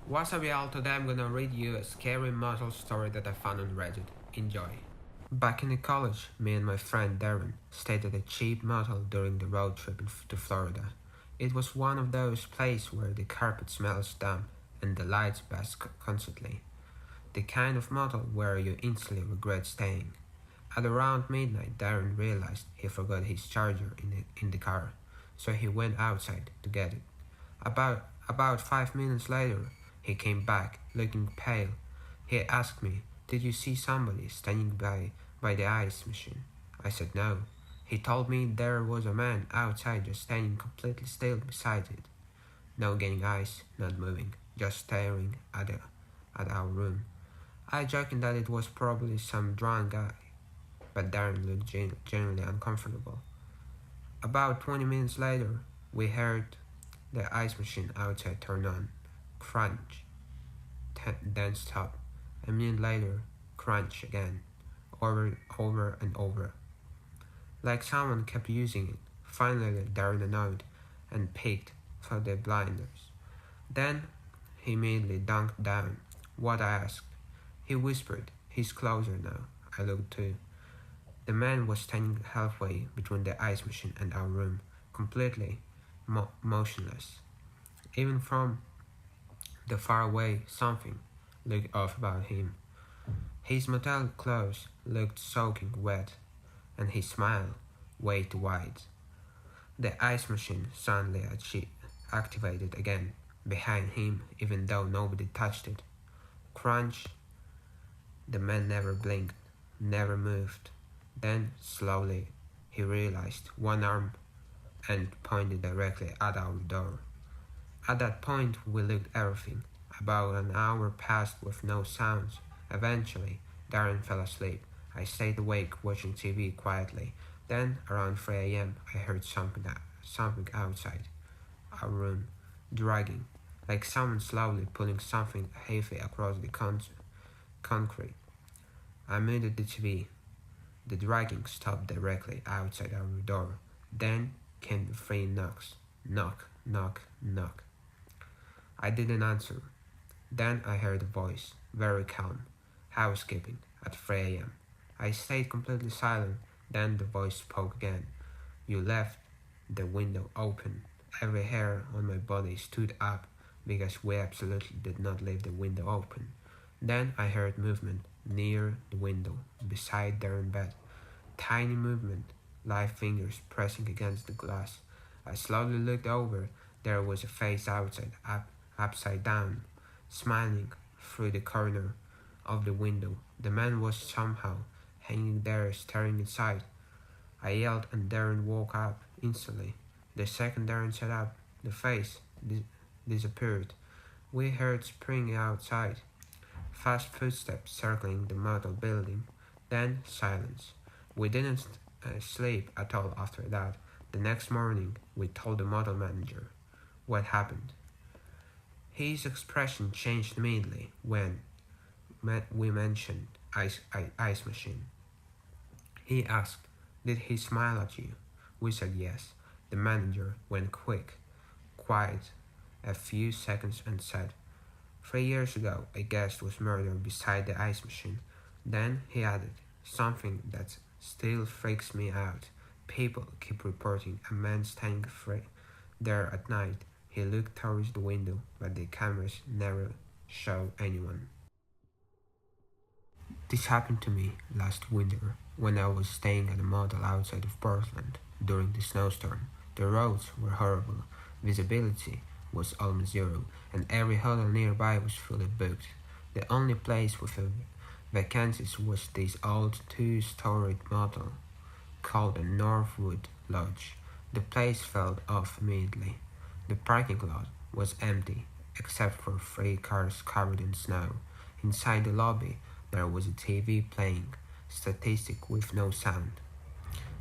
What's up, y'all? Today I'm gonna read you a scary motel story that I found on Reddit. Enjoy. Back in college, me and my friend Darren stayed at a cheap motel during the road trip to Florida. It was one of those places where the carpet smells damp and the lights bask constantly. The kind of motel where you instantly regret staying. At around midnight, Darren realized he forgot his charger in the car, so he went outside to get it. About 5 minutes later, he came back, looking pale. He asked me, "Did you see somebody standing by the ice machine?" I said no. He told me there was a man outside just standing completely still beside it. No getting ice, not moving, just staring at our room. I joked that it was probably some drunk guy, but Darren looked genuinely uncomfortable. About 20 minutes later, we heard the ice machine outside turn on. Crunch. Then stop. A minute later, crunch again. Over and over. Like someone kept using it. Finally, Darren annoyed and peeked through the blinders. Then he immediately dunked down. What, I asked. He whispered, "He's closer now." I looked too. The man was standing halfway between the ice machine and our room, completely motionless. Even from the far away, something looked off about him. His motel clothes looked soaking wet, and his smile way too wide. The ice machine suddenly activated again behind him, even though nobody touched it. Crunch. The man never blinked, never moved. Then, slowly, he realized one arm and pointed directly at our door. At that point, we looked everything. About an hour passed with no sounds. Eventually, Darren fell asleep. I stayed awake watching TV quietly. Then, around 3 a.m., I heard something outside our room, dragging, like someone slowly pulling something heavy across the concrete. I muted the TV. The dragging stopped directly outside our door. Then came the 3 knocks. Knock, knock, knock. I didn't answer. Then I heard a voice, very calm, housekeeping, at 3 a.m. I stayed completely silent. Then the voice spoke again. "You left the window open." Every hair on my body stood up because we absolutely did not leave the window open. Then I heard movement near the window, beside Darren's bed. Tiny movement, live fingers pressing against the glass. I slowly looked over. There was a face outside, upside down, smiling through the corner of the window. The man was somehow hanging there, staring inside. I yelled and Darren woke up instantly. The second Darren sat up, the face disappeared. We heard spring outside, fast footsteps circling the metal building, then silence. We didn't sleep at all after that. The next morning, we told the motel manager what happened. His expression changed immediately when we mentioned ice machine. He asked, "Did he smile at you?" We said yes. The manager went quiet, a few seconds and said, "3 years ago, a guest was murdered beside the ice machine." Then he added, "Something that still freaks me out. People keep reporting a man standing there at night. He looked towards the window, but the cameras never show anyone." This happened to me last winter when I was staying at a motel outside of Portland during the snowstorm. The roads were horrible, visibility was almost zero, and every hotel nearby was fully booked. The only place with vacancies was this old two-storied motel called the Northwood Lodge. The place fell off immediately. The parking lot was empty, except for 3 cars covered in snow. Inside the lobby, there was a TV playing, static with no sound.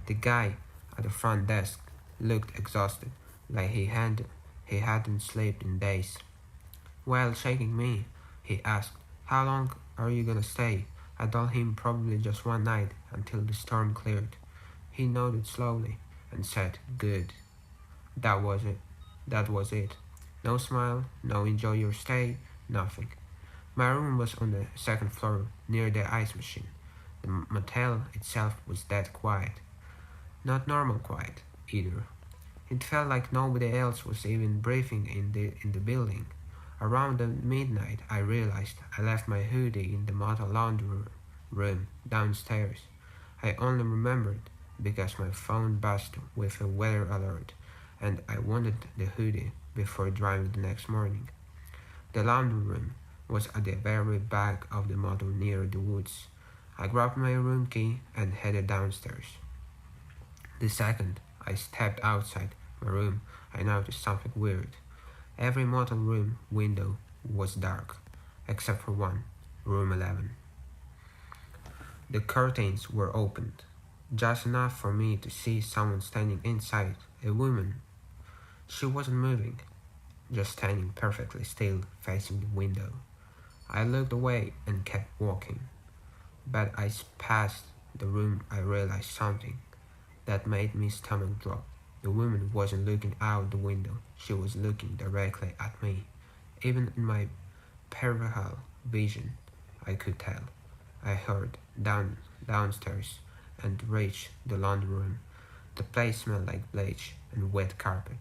The guy at the front desk looked exhausted, like he hadn't slept in days. While shaking me, he asked, "How long are you gonna stay?" I told him probably just one night until the storm cleared. He nodded slowly and said, "Good." That was it. That was it. No smile, no enjoy your stay, Nothing. My room was on the second floor, near the ice machine. The motel itself was dead quiet. Not normal quiet, either. It felt like nobody else was even breathing in the building. Around the midnight, I realized I left my hoodie in the motel laundry room downstairs. I only remembered because my phone buzzed with a weather alert, and I wanted the hoodie before driving the next morning. The laundry room was at the very back of the motel near the woods. I grabbed my room key and headed downstairs. The second I stepped outside my room, I noticed something weird. Every motel room window was dark, except for one, room 11. The curtains were opened, just enough for me to see someone standing inside, a woman. She wasn't moving, just standing perfectly still facing the window. I looked away and kept walking, but as I passed the room I realized something that made my stomach drop. The woman wasn't looking out the window, she was looking directly at me. Even in my peripheral vision, I could tell. I hurried downstairs and reached the laundry room. The place smelled like bleach and wet carpet.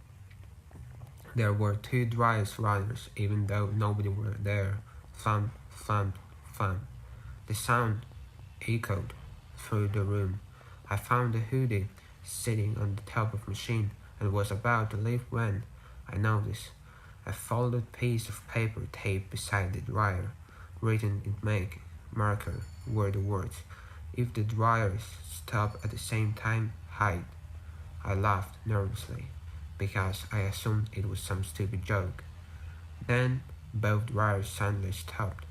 There were two dry runners, even though nobody were there. Thump, thump, thump. The sound echoed through the room. I found the hoodie sitting on the top of the machine and was about to leave when I noticed a folded piece of paper taped beside the dryer. Written in marker were the words, "If the dryers stop at the same time, hide." I laughed nervously because I assumed it was some stupid joke. Then both dryers suddenly stopped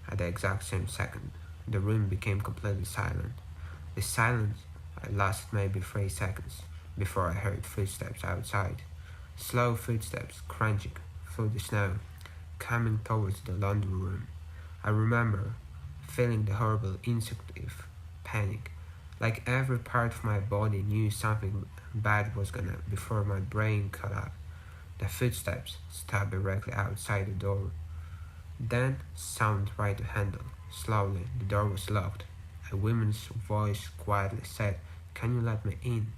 at the exact same second. The room became completely silent. The silence lasted maybe 3 seconds before I heard footsteps outside. Slow footsteps crunching through the snow, coming towards the laundry room. I remember feeling the horrible instinctive panic, like every part of my body knew something bad was gonna before my brain caught up. The footsteps stopped directly outside the door. Then someone tried to handle. Slowly, the door was locked. A woman's voice quietly said, "Can you let me in?"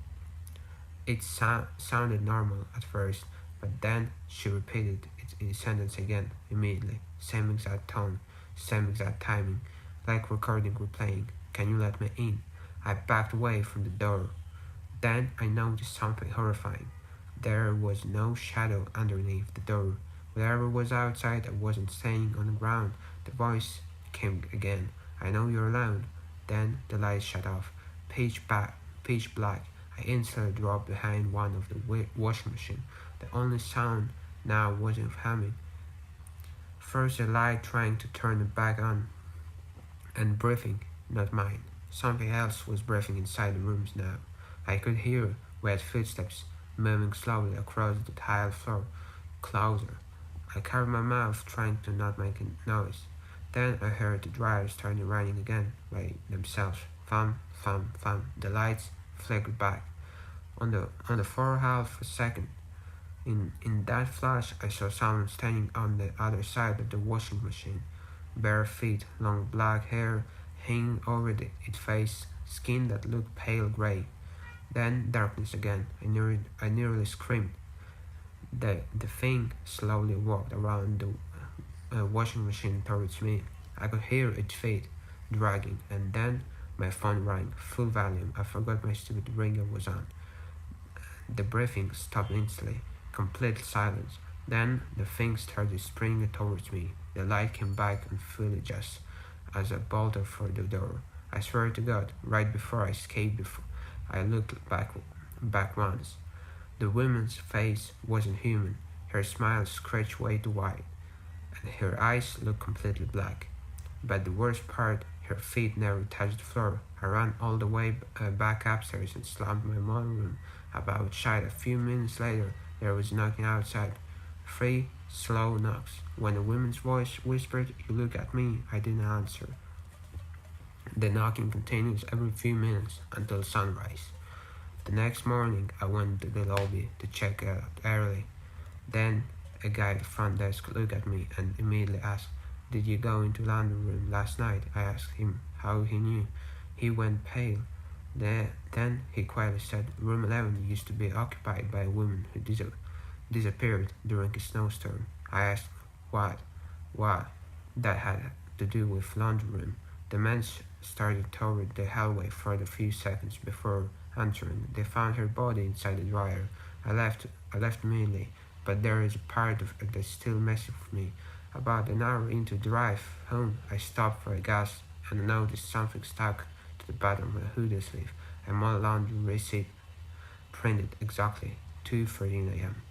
It sounded normal at first, but then she repeated it in a sentence again, immediately. Same exact tone, same exact timing, like recording replaying. "Can you let me in?" I backed away from the door. Then I noticed something horrifying. There was no shadow underneath the door. Whatever was outside, I wasn't staying on the ground. The voice came again. "I know you're alone." Then the lights shut off. Pitch black. I instantly dropped behind one of the washing machine. The only sound now wasn't humming. First the light trying to turn it back on, and breathing, not mine. Something else was breathing inside the rooms now. I could hear wet footsteps moving slowly across the tiled floor, closer. I covered my mouth, trying to not make a noise. Then I heard the dryers started running again by themselves. Thump, thump, thump. The lights flickered back. On the floor half a second. In that flash, I saw someone standing on the other side of the washing machine. Bare feet, long black hair hanging over its face, skin that looked pale gray. Then darkness again. I nearly screamed. The thing slowly walked around the washing machine towards me. I could hear its feet dragging, and then my phone rang full volume. I forgot my stupid ringer was on. The breathing stopped instantly. Complete silence. Then the thing started springing towards me. The light came back and fully just as I bolted for the door. I swear to God, right before I escaped, I looked back once. The woman's face wasn't human. Her smile scratched way too wide, and her eyes looked completely black. But the worst part, her feet never touched the floor. I ran all the way back upstairs and slammed my motor room about shut. A few minutes later, there was knocking outside. 3 slow knocks. When the woman's voice whispered, "You look at me," I didn't answer. The knocking continues every few minutes until sunrise. The next morning, I went to the lobby to check out early. Then A guy at the front desk looked at me and immediately asked, "Did you go into the laundry room last night?" I asked him how he knew. He went pale. Then he quietly said, "Room 11 used to be occupied by a woman who disappeared during a snowstorm." I asked, "What? What?" That had to do with laundry room. The men started toward the hallway for a few seconds before entering. They found her body inside the dryer. I left immediately, but there is a part of it that still messes with me. About an hour into the drive home, I stopped for a gas and noticed something stuck to the bottom of the hoodie sleeve. A money laundry receipt printed exactly 2:13 a.m.